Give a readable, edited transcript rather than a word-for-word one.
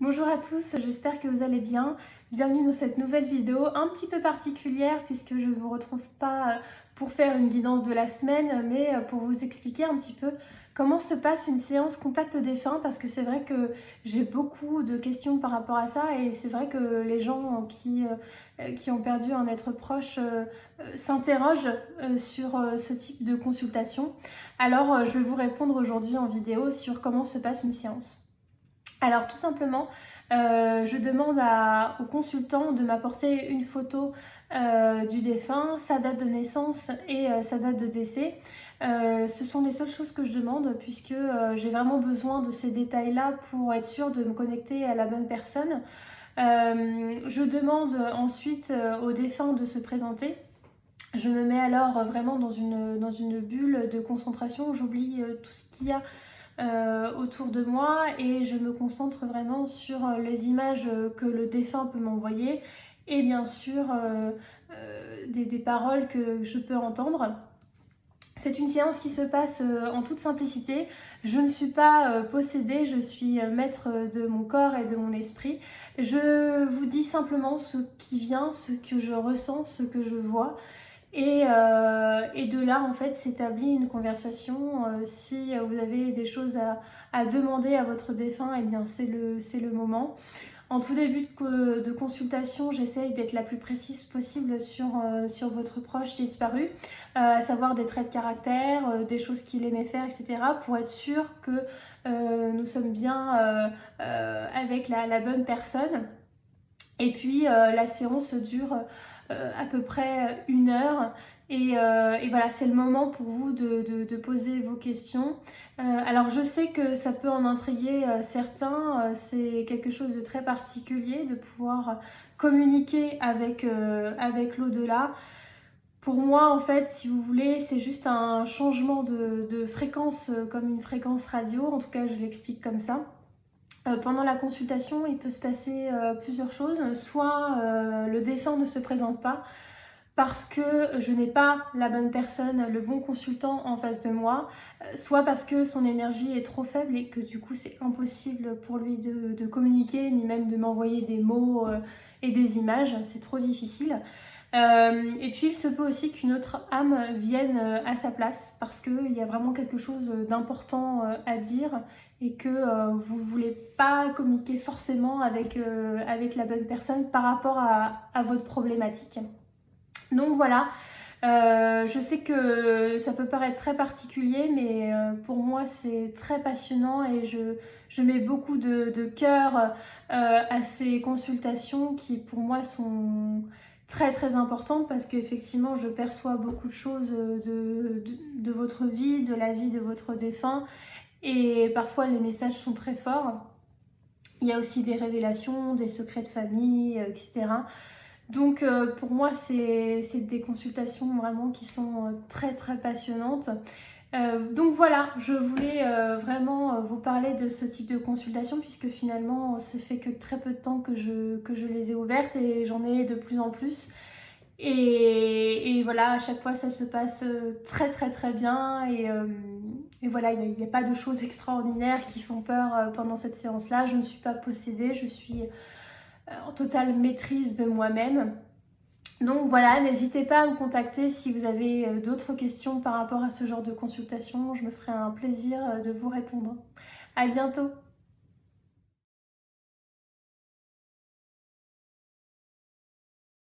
Bonjour à tous, j'espère que vous allez bien. Bienvenue dans cette nouvelle vidéo un petit peu particulière puisque je ne vous retrouve pas pour faire une guidance de la semaine, mais pour vous expliquer un petit peu comment se passe une séance contact défunt, parce que c'est vrai que j'ai beaucoup de questions par rapport à ça et c'est vrai que les gens qui ont perdu un être proche s'interrogent sur ce type de consultation. Alors je vais vous répondre aujourd'hui en vidéo sur comment se passe une séance. Alors tout simplement, je demande au consultant de m'apporter une photo du défunt, sa date de naissance et sa date de décès. Ce sont les seules choses que je demande puisque j'ai vraiment besoin de ces détails-là pour être sûre de me connecter à la bonne personne. Je demande ensuite au défunt de se présenter. Je me mets alors vraiment dans une bulle de concentration, j'oublie tout ce qu'il y a autour de moi et je me concentre vraiment sur les images que le défunt peut m'envoyer et bien sûr des paroles que je peux entendre. C'est une séance qui se passe en toute simplicité. Je ne suis pas possédée, je suis maître de mon corps et de mon esprit. Je vous dis simplement ce qui vient, ce que je ressens, ce que je vois. Et de là, en fait, s'établit une conversation. Si vous avez des choses à demander à votre défunt, eh bien, c'est le moment. En tout début de consultation, j'essaye d'être la plus précise possible sur votre proche disparu, à savoir des traits de caractère, des choses qu'il aimait faire, etc., pour être sûr que nous sommes bien avec la bonne personne. Et puis la séance dure à peu près 1 heure et voilà, c'est le moment pour vous de poser vos questions. Alors je sais que ça peut en intriguer certains, c'est quelque chose de très particulier de pouvoir communiquer avec l'au-delà. Pour moi, en fait, si vous voulez, c'est juste un changement de fréquence, comme une fréquence radio, en tout cas je l'explique comme ça. Pendant la consultation, il peut se passer plusieurs choses. Soit le défunt ne se présente pas parce que je n'ai pas la bonne personne, le bon consultant en face de moi, soit parce que son énergie est trop faible et que du coup c'est impossible pour lui de communiquer, ni même de m'envoyer des mots et des images, c'est trop difficile. Et puis il se peut aussi qu'une autre âme vienne à sa place parce qu'il y a vraiment quelque chose d'important à dire et que vous ne voulez pas communiquer forcément avec la bonne personne par rapport à votre problématique. Donc voilà, je sais que ça peut paraître très particulier, mais pour moi c'est très passionnant et je mets beaucoup de cœur à ces consultations qui pour moi sont très très importantes parce qu'effectivement je perçois beaucoup de choses de votre vie, de la vie de votre défunt et parfois les messages sont très forts. Il y a aussi des révélations, des secrets de famille, etc. Donc pour moi c'est des consultations vraiment qui sont très très passionnantes. Donc voilà, je voulais vraiment vous parler de ce type de consultation puisque finalement ça fait que très peu de temps que je les ai ouvertes et j'en ai de plus en plus. Et voilà, à chaque fois ça se passe très très très bien et voilà, il n'y a pas de choses extraordinaires qui font peur pendant cette séance-là. Je ne suis pas possédée, je suis en totale maîtrise de moi-même. Donc voilà, n'hésitez pas à me contacter si vous avez d'autres questions par rapport à ce genre de consultation. Je me ferai un plaisir de vous répondre. À bientôt!